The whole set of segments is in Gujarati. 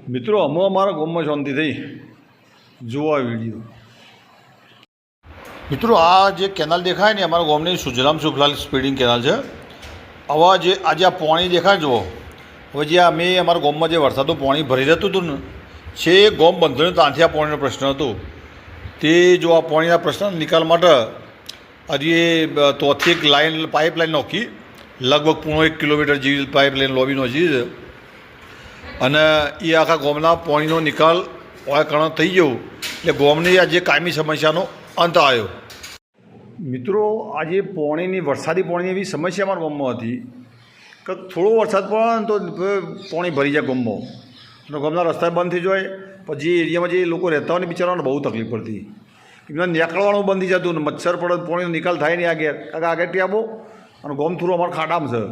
મિત્રો અમે અમારા ગામમાં શાંતિ થઈ જોવા વિડીયો। મિત્રો આ જે કેનાલ દેખાય ને અમારા ગામની સુજલામ સુફલામ સ્પીડિંગ કેનાલ છે। આવા જે આજે આ પાણી દેખાય જુઓ, હવે જે અમે અમારા ગામમાં જે વરસાદનું પાણી ભરી રહેતું હતું ને છે ગામ બંધને ત્યાંથી આ પાણીનો પ્રશ્ન હતો। તે જો આ પાણીના પ્રશ્ન નિકાલ માટે હજી તોથી એક લાઈન પાઇપલાઇન નાખી, લગભગ 1.5 કિલોમીટર જેવી પાઇપલાઇન લોબી નોખી છે અને એ આખા ગામના પાણીનો નિકાલ કારણ થઈ ગયો એટલે ગામની આ જે કાયમી સમસ્યાનો અંત આવ્યો। મિત્રો આજે પાણીની વરસાદી પાણીની એવી સમસ્યા અમારા ગામમાં હતી કે થોડો વરસાદ પડે તો પાણી ભરી જાય ગામમાં અને ગામના રસ્તા બંધ થઈ જાય। પછી જે એરિયામાં જે લોકો રહેતા હોય ને બિચારાને બહુ તકલીફ પડતી, એમને નીકળવાનું બંધ થઈ જતું ને મચ્છર પડે, પાણીનો નિકાલ થાય નહીં આગળ, કારણ કે આગળ ટેબો અને ગામ થોડું અમારા ખાડામાં છે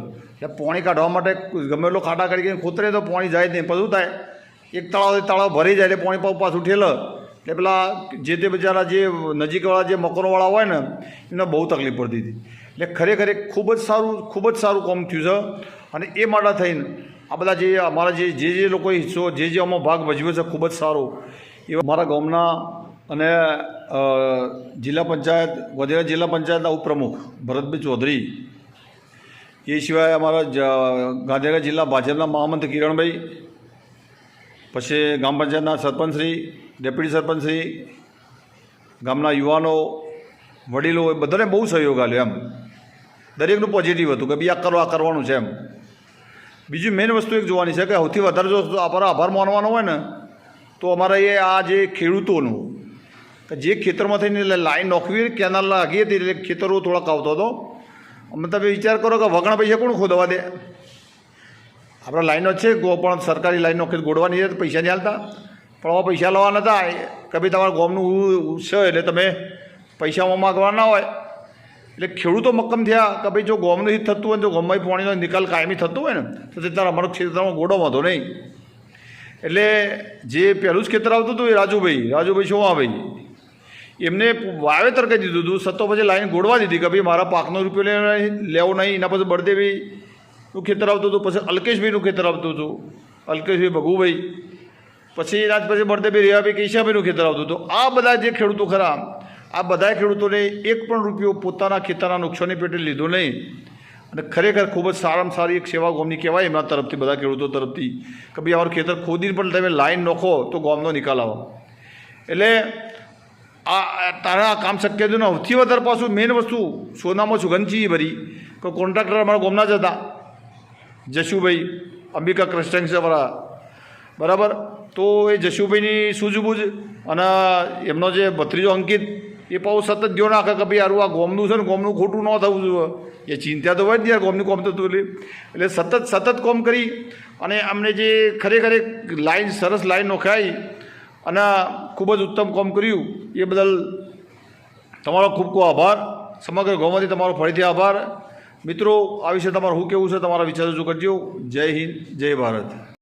એટલે પાણી કાઢવા માટે ગમે એટલો ખાડા કરી ખોતરે તો પાણી જાય જ નહીં। પછી શું થાય, એક તળાવ ભરી જાય એટલે પાણી પાછું ઠેલે એટલે પેલા જે તે બિચારા જે નજીકવાળા જે મકરોવાળા હોય ને એમને બહુ તકલીફ પડતી હતી। એટલે ખરેખર ખૂબ જ સારું કામ થયું છે અને એ માટે થઈને આ બધા જે અમારા જે લોકોએ હિસ્સો જે આમાં ભાગ ભજવ્યો છે ખૂબ જ સારો એવા મારા ગામના અને જિલ્લા પંચાયત વધેરા જિલ્લા પંચાયતના ઉપપ્રમુખ ભરતભાઈ ચૌધરી, એ સિવાય અમારા ગાંધીનગર જિલ્લા ભાજપના મહામંત્રી કિરણભાઈ, પછી ગ્રામ પંચાયતના સરપંચશ્રી, ડેપ્યુટી સરપંચશ્રી, ગામના યુવાનો, વડીલો, એ બધાને બહુ સહયોગ આપ્યો। એમ દરેકનું પોઝિટિવ હતું કે બી આ કરવાનું છે એમ। બીજું મેઇન વસ્તુ એક જોવાની છે કે સૌથી વધારે જો આપણો આભાર માનવાનો હોય ને તો અમારા એ આ જે ખેડૂતોનું કે જે ખેતરમાં થઈને લાઈન નોખવી કેનાલ લાગી હતી એટલે ખેતરો થોડાક આવતો હતો। અમે તમે વિચાર કરો કે વગણા પૈસા કોણ ખોદવા દે, આપણે લાઈનો છે પણ સરકારી લાઈન નોખી ગોળવાની છે તો પૈસા નહીં હાલતા, પણ આવા પૈસા લેવા નતા કે ભાઈ તમારા ગામનું છે એટલે તમે પૈસામાં માગવા ના હોય। એટલે ખેડૂતો મક્કમ થયા કે ભાઈ જો ગામનું હિત થતું હોય તો ગામમાં પાણીનો નિકાલ કાયમી થતો હોય ને તો તે તારા અમારા ક્ષેત્રમાં ગોળો વાંધો નહીં। એટલે જે પહેલું જ ખેતર આવતું હતું એ રાજુભાઈ શોભાભાઈ એમને વાવેતર કરી દીધું હતું, સત્તો પછી લાઈન ગોળવા દીધી કે ભાઈ મારા પાકનો રૂપિયો લેવો નહીં। એના પછી બળદેવીનું ખેતર આવતું હતું, પછી અલ્કેશભાઈનું ખેતર આવતું હતું, અલ્કેશભાઈ ભગુભાઈ, પછી એના પછી બળદેવી રેવાભાઈ કેશાભાઈનું ખેતર આવતું હતું। આ બધા જે ખેડૂતો ખરા આ બધા ખેડૂતોને એક પણ રૂપિયો પોતાના ખેતરના નુકસાની પેટે લીધો નહીં અને ખરેખર ખૂબ જ સારામાં સારી એક સેવા ગામની કહેવાય એમના તરફથી, બધા ખેડૂતો તરફથી કે ભાઈ અમારું ખેતર ખોદીને પણ તમે લાઈન નોખો તો ગામનો નિકાલ આવો। એટલે આ તારા કામ શક્ય હતું ને સૌથી વધારે પાછું મેઇન વસ્તુ સોનામાં સુગંધજી ભરી કે કોન્ટ્રાક્ટર અમારા ગામના જ હતા, જશુભાઈ અંબિકા કન્સ્ટ્રક્શનવાળા, બરાબર। તો એ જશુભાઈની સૂઝબૂઝ અને એમનો જે ભત્રીજો અંકિત એ પાછું સતત જો નાખે કે ભાઈ યાર આ ગામનું છે ને ગામનું ખોટું ન થવું જોઈએ, એ ચિંતા તો હોય જ યાર ગામનું કામ થતું એટલે સતત કામ કરી અને અમને જે ખરેખર એક લાઈન સરસ લાઈન નોખાઈ અને ખૂબ જ ઉત્તમ કામ કર્યું એ બદલ તમારો ખૂબ ખૂબ આભાર। સમગ્ર ગામમાંથી તમારો ફરીથી આભાર। મિત્રો આ વિશે તમારું શું કહેવું છે, તમારા વિચાર રજૂ કરજો। જય હિન્દ, જય ભારત।